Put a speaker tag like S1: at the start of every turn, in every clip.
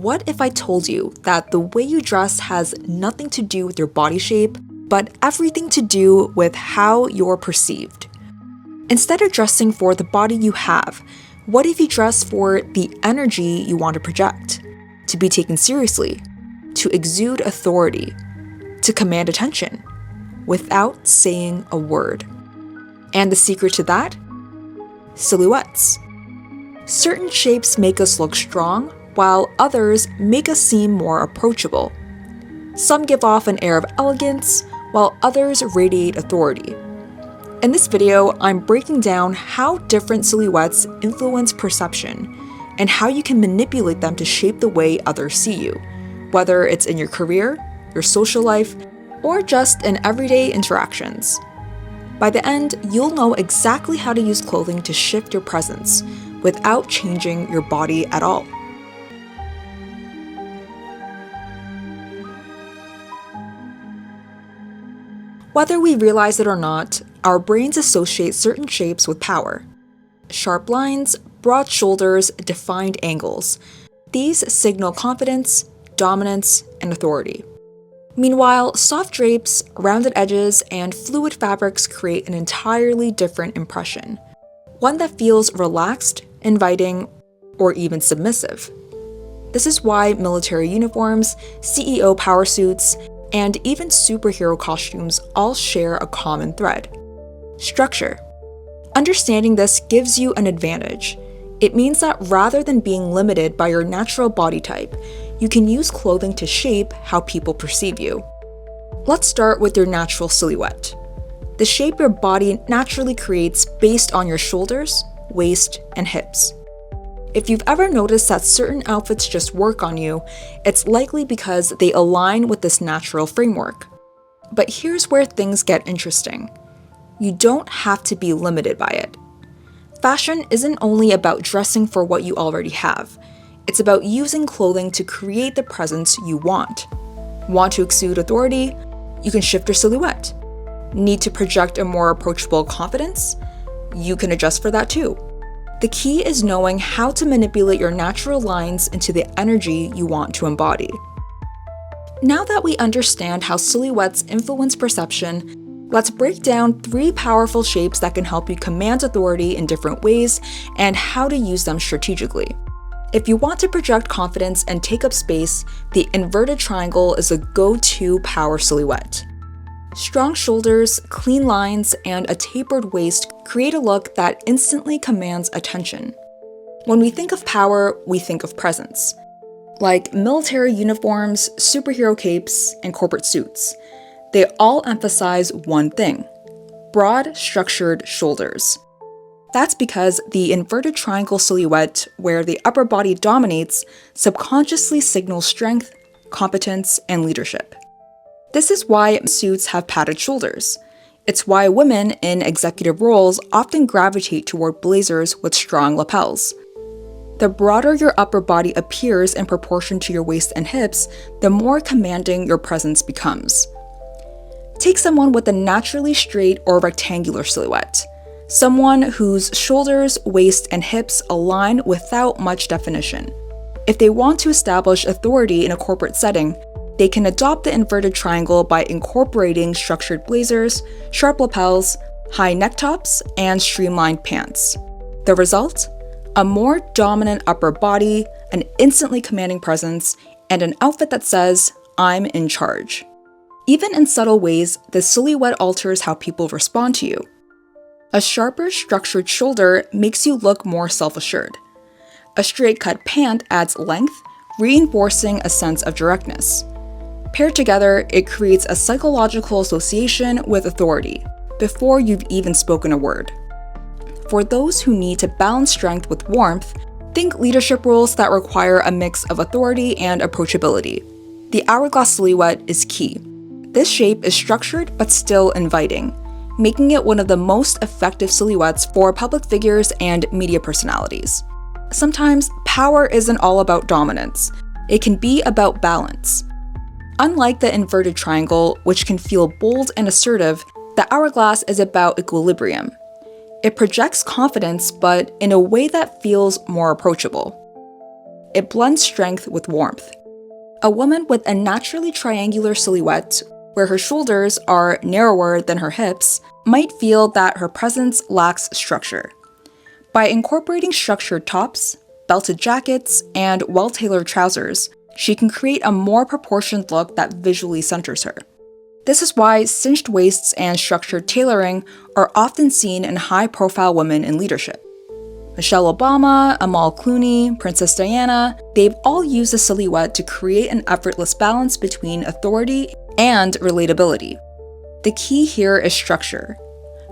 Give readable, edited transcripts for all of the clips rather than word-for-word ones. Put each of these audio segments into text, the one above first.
S1: what if I told you that the way you dress has nothing to do with your body shape, but everything to do with how you're perceived? Instead of dressing for the body you have, what if you dress for the energy you want to project? To be taken seriously, to exude authority, to command attention, without saying a word. And the secret to that? Silhouettes. Certain shapes make us look strong, while others make us seem more approachable. Some give off an air of elegance, while others radiate authority. In this video, I'm breaking down how different silhouettes influence perception and how you can manipulate them to shape the way others see you, whether it's in your career, your social life, or just in everyday interactions. By the end, you'll know exactly how to use clothing to shift your presence without changing your body at all. Whether we realize it or not, our brains associate certain shapes with power. Sharp lines, broad shoulders, defined angles. These signal confidence, dominance, and authority. Meanwhile, soft drapes, rounded edges, and fluid fabrics create an entirely different impression. One that feels relaxed, inviting, or even submissive. This is why military uniforms, CEO power suits, and even superhero costumes all share a common thread: structure. Understanding this gives you an advantage. It means that rather than being limited by your natural body type, you can use clothing to shape how people perceive you. Let's start with your natural silhouette. The shape your body naturally creates based on your shoulders, waist, and hips. If you've ever noticed that certain outfits just work on you, it's likely because they align with this natural framework. But here's where things get interesting. You don't have to be limited by it. Fashion isn't only about dressing for what you already have. It's about using clothing to create the presence you want. Want to exude authority? You can shift your silhouette. Need to project a more approachable confidence? You can adjust for that too. The key is knowing how to manipulate your natural lines into the energy you want to embody. Now that we understand how silhouettes influence perception, let's break down 3 powerful shapes that can help you command authority in different ways and how to use them strategically. If you want to project confidence and take up space, the inverted triangle is a go-to power silhouette. Strong shoulders, clean lines, and a tapered waist create a look that instantly commands attention. When we think of power, we think of presence. Like military uniforms, superhero capes, and corporate suits. They all emphasize one thing: broad, structured shoulders. That's because the inverted triangle silhouette, where the upper body dominates, subconsciously signals strength, competence, and leadership. This is why suits have padded shoulders. It's why women in executive roles often gravitate toward blazers with strong lapels. The broader your upper body appears in proportion to your waist and hips, the more commanding your presence becomes. Take someone with a naturally straight or rectangular silhouette. Someone whose shoulders, waist, and hips align without much definition. If they want to establish authority in a corporate setting, they can adopt the inverted triangle by incorporating structured blazers, sharp lapels, high neck tops, and streamlined pants. The result? A more dominant upper body, an instantly commanding presence, and an outfit that says, "I'm in charge." Even in subtle ways, the silhouette alters how people respond to you. A sharper, structured shoulder makes you look more self-assured. A straight-cut pant adds length, reinforcing a sense of directness. Paired together, it creates a psychological association with authority, before you've even spoken a word. For those who need to balance strength with warmth, think leadership roles that require a mix of authority and approachability. The hourglass silhouette is key. This shape is structured but still inviting, making it one of the most effective silhouettes for public figures and media personalities. Sometimes, power isn't all about dominance. It can be about balance. Unlike the inverted triangle, which can feel bold and assertive, the hourglass is about equilibrium. It projects confidence, but in a way that feels more approachable. It blends strength with warmth. A woman with a naturally triangular silhouette, where her shoulders are narrower than her hips, might feel that her presence lacks structure. By incorporating structured tops, belted jackets, and well-tailored trousers, she can create a more proportioned look that visually centers her. This is why cinched waists and structured tailoring are often seen in high-profile women in leadership. Michelle Obama, Amal Clooney, Princess Diana, they've all used a silhouette to create an effortless balance between authority and relatability. The key here is structure.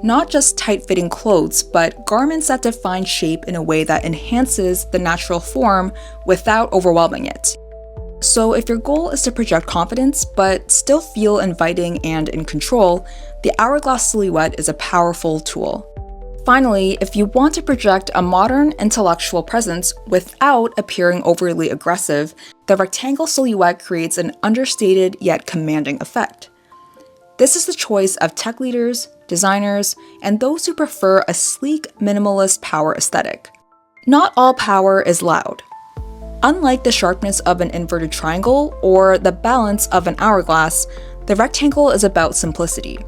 S1: Not just tight-fitting clothes, but garments that define shape in a way that enhances the natural form without overwhelming it. So if your goal is to project confidence but still feel inviting and in control, the Hourglass silhouette is a powerful tool. Finally, if you want to project a modern, intellectual presence without appearing overly aggressive, the rectangle silhouette creates an understated yet commanding effect. This is the choice of tech leaders, designers, and those who prefer a sleek, minimalist power aesthetic. Not all power is loud. Unlike the sharpness of an inverted triangle or the balance of an hourglass, the rectangle is about simplicity.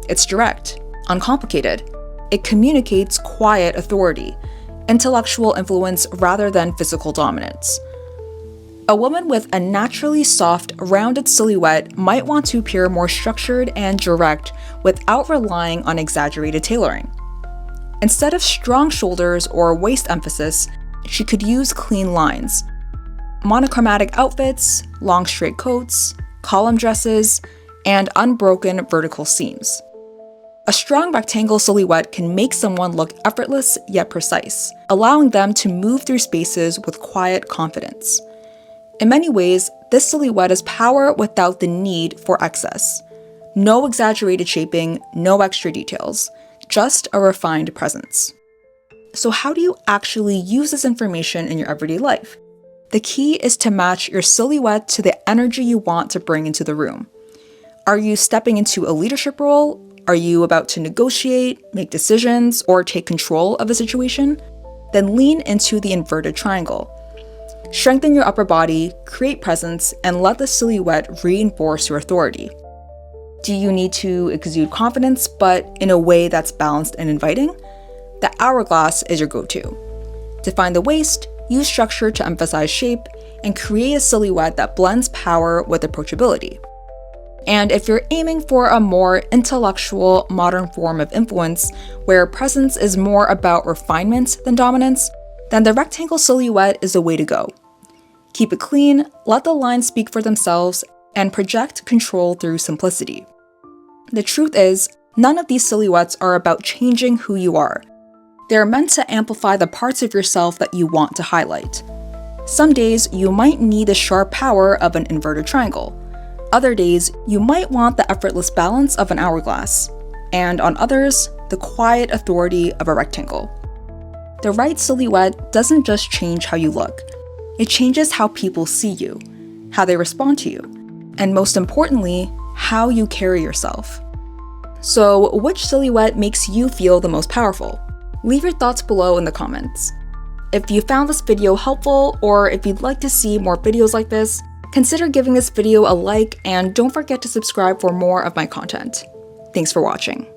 S1: It's direct, uncomplicated. It communicates quiet authority, intellectual influence rather than physical dominance. A woman with a naturally soft, rounded silhouette might want to appear more structured and direct without relying on exaggerated tailoring. Instead of strong shoulders or waist emphasis, she could use clean lines, monochromatic outfits, long straight coats, column dresses, and unbroken vertical seams. A strong rectangle silhouette can make someone look effortless yet precise, allowing them to move through spaces with quiet confidence. In many ways, this silhouette is power without the need for excess. No exaggerated shaping, no extra details, just a refined presence. So how do you actually use this information in your everyday life? The key is to match your silhouette to the energy you want to bring into the room. Are you stepping into a leadership role? Are you about to negotiate, make decisions, or take control of a situation? Then lean into the inverted triangle. Strengthen your upper body, create presence, and let the silhouette reinforce your authority. Do you need to exude confidence, but in a way that's balanced and inviting? The hourglass is your go-to. Define the waist, use structure to emphasize shape, and create a silhouette that blends power with approachability. And if you're aiming for a more intellectual, modern form of influence, where presence is more about refinement than dominance, then the rectangle silhouette is the way to go. Keep it clean, let the lines speak for themselves, and project control through simplicity. The truth is, none of these silhouettes are about changing who you are. They're meant to amplify the parts of yourself that you want to highlight. Some days, you might need the sharp power of an inverted triangle. Other days, you might want the effortless balance of an hourglass, and on others, the quiet authority of a rectangle. The right silhouette doesn't just change how you look, it changes how people see you, how they respond to you, and most importantly, how you carry yourself. So, which silhouette makes you feel the most powerful? Leave your thoughts below in the comments. If you found this video helpful, or if you'd like to see more videos like this, consider giving this video a like and don't forget to subscribe for more of my content. Thanks for watching.